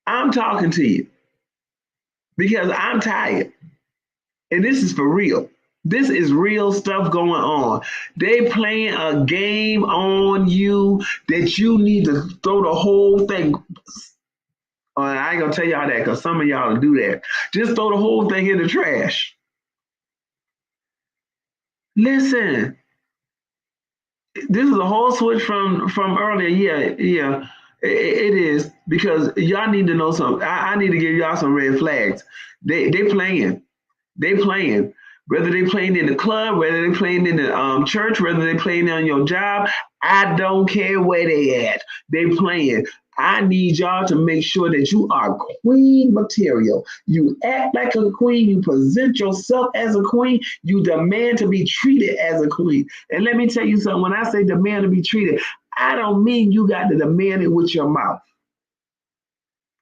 I'm talking to you because I'm tired. And this is for real. This is real stuff going on. They playing a game on you that you need to throw the whole thing. I ain't gonna tell y'all that because some of y'all do that. Just throw the whole thing in the trash. Listen, this is a whole switch from earlier. Yeah. It is because y'all need to know something. I need to give y'all some red flags. They playing. They playing. Whether they playing in the club, whether they playing in the church, whether they playing on your job, I don't care where they at. They playing. I need y'all to make sure that you are queen material. You act like a queen. You present yourself as a queen. You demand to be treated as a queen. And let me tell you something. When I say demand to be treated, I don't mean you got to demand it with your mouth.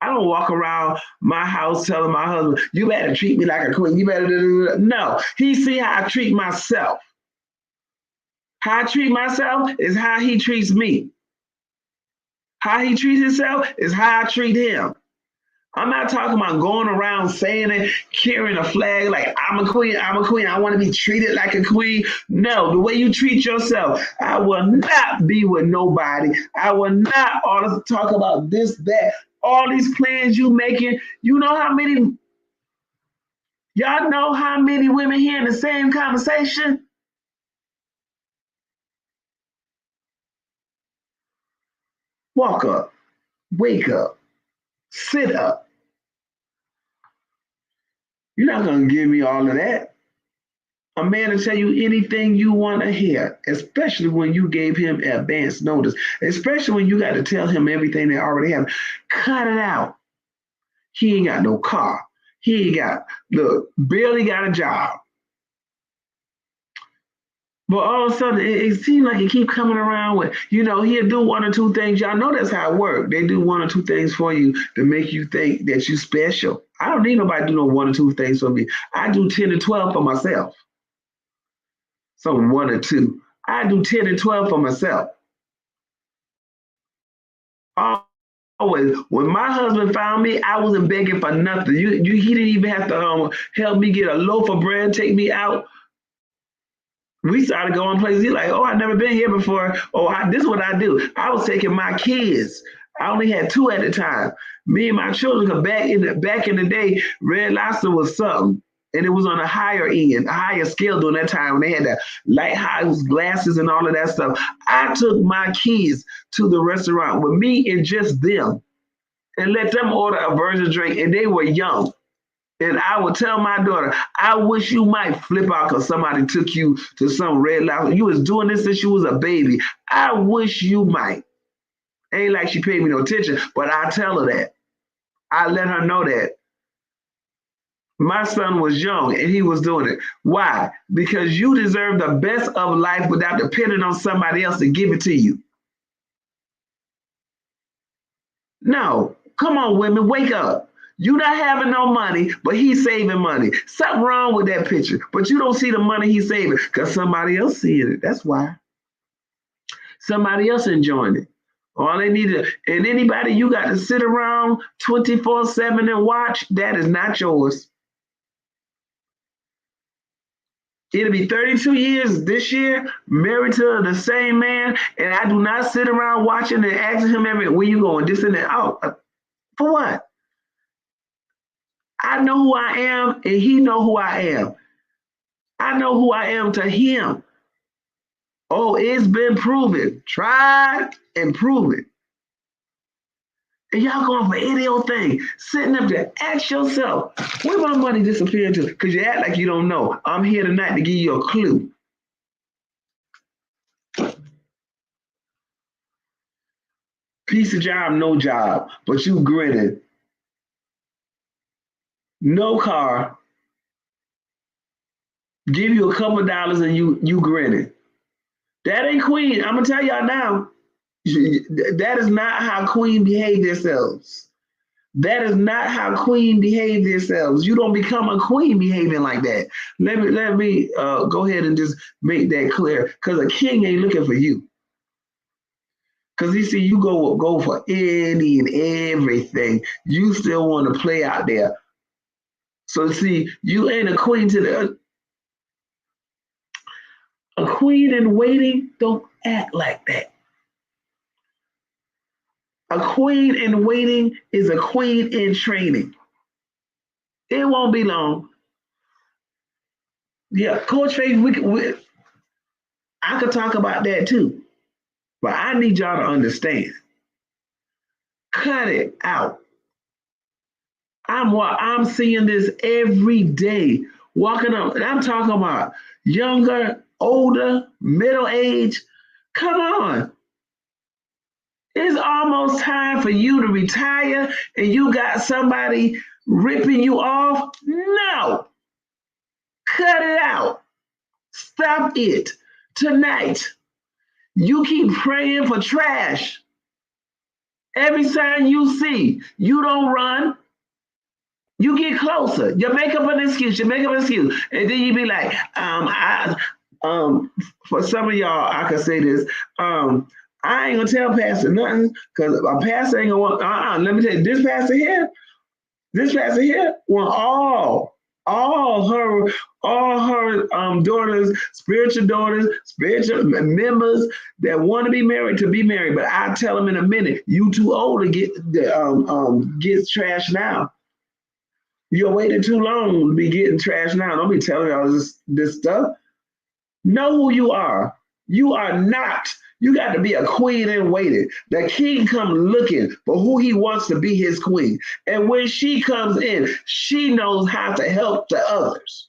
I don't walk around my house telling my husband, you better treat me like a queen. You better do. No, he see how I treat myself. How I treat myself is how he treats me. How he treats himself is how I treat him. I'm not talking about going around saying it, carrying a flag like I'm a queen, I want to be treated like a queen. No, the way you treat yourself, I will not be with nobody. I will not always talk about this, that, all these plans you making. Y'all know how many women hearing the same conversation? Walk up, wake up, sit up. You're not going to give me all of that. A man will tell you anything you want to hear, especially when you gave him advance notice, especially when you got to tell him everything they already have. Cut it out. He ain't got no car. He ain't got, look, barely got a job. But all of a sudden, it seems like he keep coming around with, he'll do 1 or 2 things. Y'all know that's how it works. They do 1 or 2 things for you to make you think that you special. I don't need nobody to do no 1 or 2 things for me. I do 10 to 12 for myself. So 1 or 2. I do 10 and 12 for myself. Always. When my husband found me, I wasn't begging for nothing. He didn't even have to help me get a loaf of bread, take me out. We started going places. He's like, oh, I've never been here before. Oh, this is what I do. I was taking my kids. I only had 2 at the time. Me and my children, because back in the day, Red Lobster was something. And it was on a higher end, a higher scale during that time when they had the lighthouse glasses and all of that stuff. I took my kids to the restaurant with me and just them and let them order a virgin drink, and they were young. And I would tell my daughter, I wish you might flip out because somebody took you to some Red Lobster. You was doing this since you was a baby. I wish you might. Ain't like she paid me no attention, but I tell her that. I let her know that. My son was young and he was doing it. Why? Because you deserve the best of life without depending on somebody else to give it to you. No, come on, women, wake up. You not having no money, but he's saving money. Something wrong with that picture, but you don't see the money he's saving because somebody else seeing it. That's why. Somebody else enjoying it. All they need to, and anybody you got to sit around 24/7 and watch, that is not yours. It'll be 32 years this year, married to the same man, and I do not sit around watching and asking him where you going, this and that. Oh, for what? I know who I am, and he know who I am. I know who I am to him. Oh, it's been proven. Tried and proven. And y'all going for any old thing. Sitting up there, ask yourself, where my money disappearing to? Because you act like you don't know. I'm here tonight to give you a clue. Piece of job, no job, but you grinning. No car. Give you a couple of dollars and you grinning. That ain't queen. I'm gonna tell y'all now. That is not how queen behave themselves. That is not how queen behave themselves. You don't become a queen behaving like that. Let me go ahead and just make that clear. Because a king ain't looking for you. Because you see, you go for any and everything. You still want to play out there. So see, you ain't a queen to the a queen in waiting. Don't act like that. A queen in waiting is a queen in training. It won't be long. Yeah, Coach Faith, I could talk about that too. But I need y'all to understand. Cut it out. I'm seeing this every day. Walking up, and I'm talking about younger, older, middle age. Come on. It's almost time for you to retire and you got somebody ripping you off. No. Cut it out. Stop it. Tonight, you keep praying for trash. Every sign you see, you don't run. You get closer. You make up an excuse. And then you be like, for some of y'all, I could say this. I ain't gonna tell Pastor nothing because a pastor ain't gonna want. Let me tell you, this pastor here want all her daughters, spiritual members that want to be married to be married. But I tell them in a minute, you too old to get trashed now. You're waiting too long to be getting trashed now. Don't be telling y'all this stuff. Know who you are. You are not. You got to be a queen in waiting. The king come looking for who he wants to be his queen. And when she comes in, she knows how to help the others.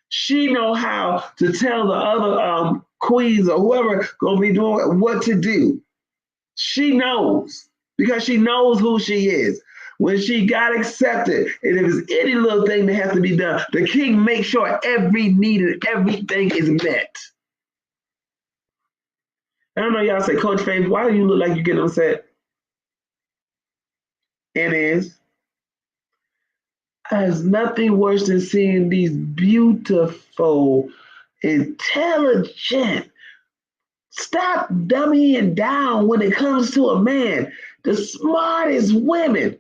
She knows how to tell the other queens or whoever going to be doing what to do. She knows because she knows who she is. When she got accepted, and if there's any little thing that has to be done, the king makes sure every need and everything is met. I don't know, y'all say, Coach Faith, why do you look like you're getting upset? It is. There's nothing worse than seeing these beautiful, intelligent, stop dummying down when it comes to a man, the smartest women,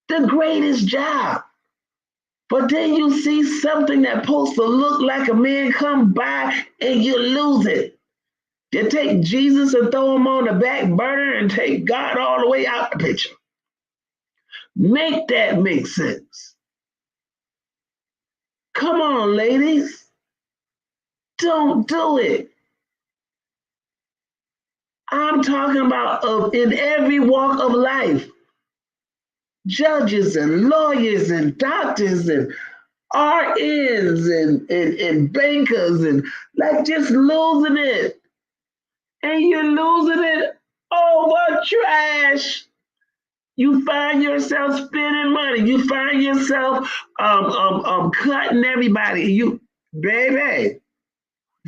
the greatest job. But then you see something that's supposed to look like a man come by and you lose it. You take Jesus and throw him on the back burner and take God all the way out the picture. Make that make sense. Come on, ladies. Don't do it. I'm talking about in every walk of life. Judges and lawyers and doctors and RNs and bankers and like just losing it. And you're losing it over trash. You find yourself spending money. You find yourself cutting everybody. Baby,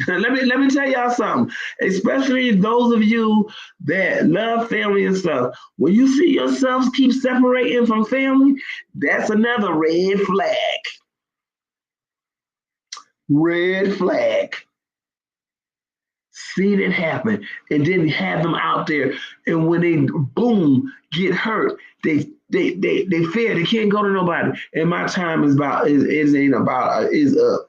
let me tell y'all something. Especially those of you that love family and stuff. When you see yourselves keep separating from family, that's another red flag. Red flag. See it happen, and then have them out there. And when they boom get hurt, they fear they can't go to nobody. And my time is ain't about is up.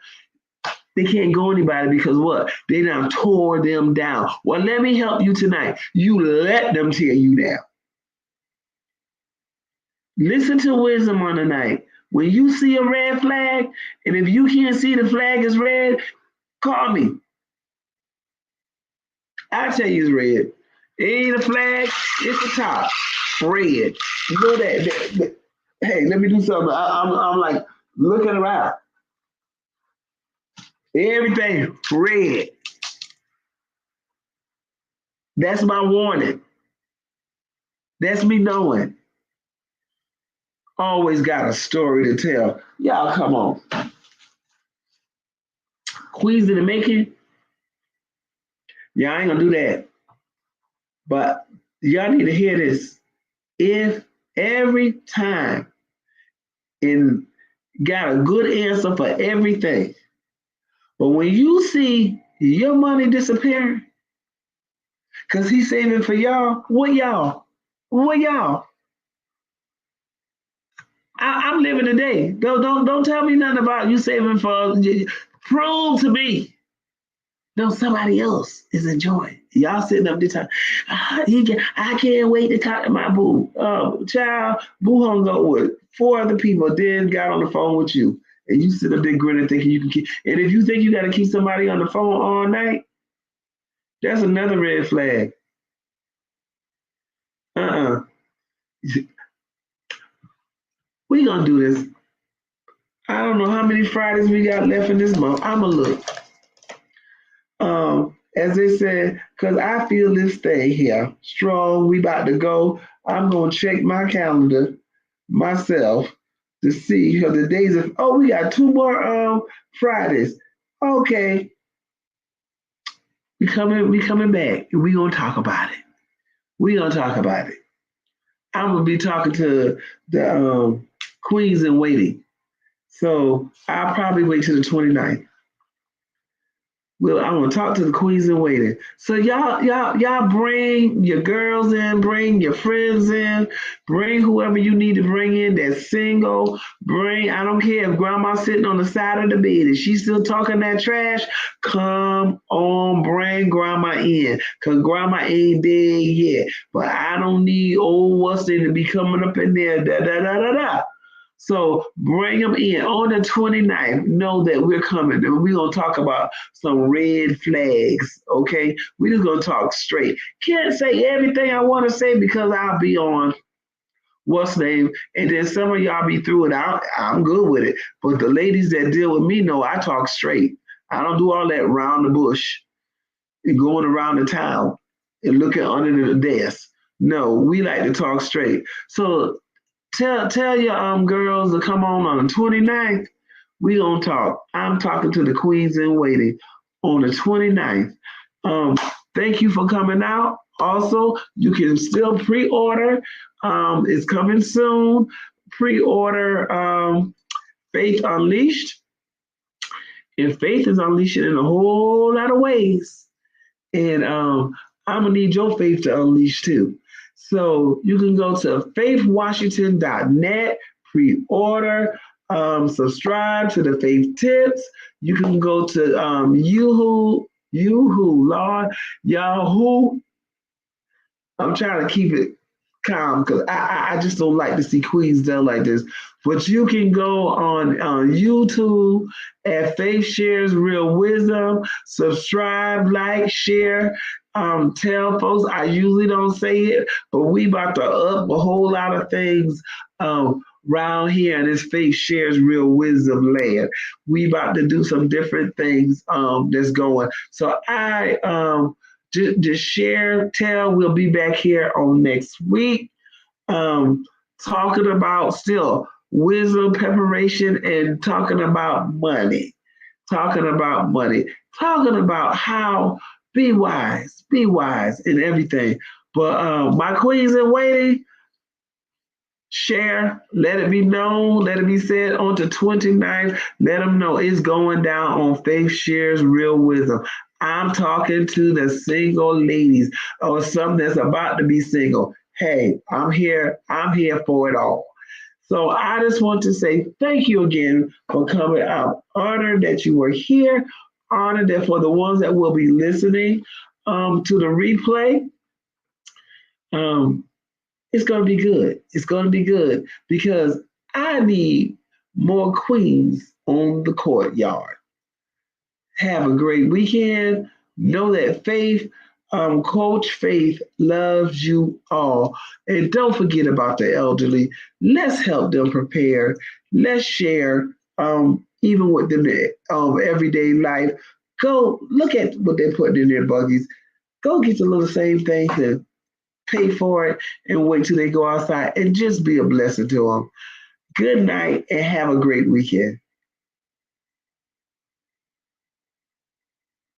They can't go anybody because what? They done tore them down. Well, let me help you tonight. You let them tear you down. Listen to wisdom on the night. When you see a red flag, and if you can't see the flag is red, call me. I tell you it's red. It ain't a flag, it's the top. Red. You know that. Hey, let me do something. I'm like looking around. Everything red. That's my warning. That's me knowing. Always got a story to tell. Y'all come on. Queens in the making. Y'all ain't gonna do that. But y'all need to hear this. If every time and got a good answer for everything, but when you see your money disappearing, because he's saving for y'all, what y'all? What y'all? I'm living today. Don't tell me nothing about you saving for. Prove to me. No, somebody else is enjoying. Y'all sitting up this time. I can't wait to talk to my boo. Child, boo hung up with 4 other people, then got on the phone with you. And you sit up there grinning thinking you can keep. And if you think you got to keep somebody on the phone all night, that's another red flag. Uh-uh. We gonna do this. I don't know how many Fridays we got left in this month. I'ma look. As they said, because I feel this thing here strong. We about to go. I'm gonna check my calendar myself to see because the days of we got 2 more Fridays. Okay, we coming back. We gonna talk about it. We gonna talk about it. I'm gonna be talking to the queens in waiting. So I'll probably wait till the 29th. Well, I want to talk to the queens in waiting. So y'all bring your girls in, bring your friends in, bring whoever you need to bring in that's single. Bring, I don't care if grandma's sitting on the side of the bed and she's still talking that trash. Come on, bring grandma in. Cause grandma ain't dead yet. But I don't need old what's there to be coming up in there. Da da da da da. So bring them in on the 29th. Know that we're coming and we're going to talk about some red flags, okay? We're just going to talk straight. Can't say everything I want to say because I'll be on what's name, and then some of y'all be through it. I'm good with it. But the ladies that deal with me know I talk straight. I don't do all that round the bush and going around the town and looking under the desk. No, we like to talk straight. So tell your girls to come on the 29th. We gonna talk. I'm talking to the queens in waiting on the 29th. Thank you for coming out. Also, you can still pre-order. It's coming soon. Pre-order Faith Unleashed. And Faith is unleashing in a whole lot of ways. And I'm gonna need your faith to unleash too. So you can go to faithwashington.net, pre-order, subscribe to the Faith Tips. You can go to Yahoo. I'm trying to keep it calm because I just don't like to see queens done like this. But you can go on YouTube at Faith Shares Real Wisdom, subscribe, like, share, tell folks. I usually don't say it, but we about to up a whole lot of things around here in this Faith Shares Real Wisdom land. We about to do some different things that's going. So just share, tell. We'll be back here on next week, talking about still wisdom, preparation, and talking about money. talking about money, talking about how be wise in everything. But my queens in waiting, share, let it be known, let it be said on the 29th. Let them know it's going down on Faith Shares Real Wisdom. I'm talking to the single ladies or some that's about to be single. Hey, I'm here. I'm here for it all. So I just want to say thank you again for coming out. Honored that you were here. Honored that for the ones that will be listening to the replay. Um, it's going to be good. It's going to be good because I need more queens on the courtyard. Have a great weekend. Know that Faith, Coach Faith, loves you all. And don't forget about the elderly. Let's help them prepare. Let's share, even with them everyday life. Go look at what they're putting in their buggies. Go get the little same thing and pay for it and wait till they go outside and just be a blessing to them. Good night and have a great weekend.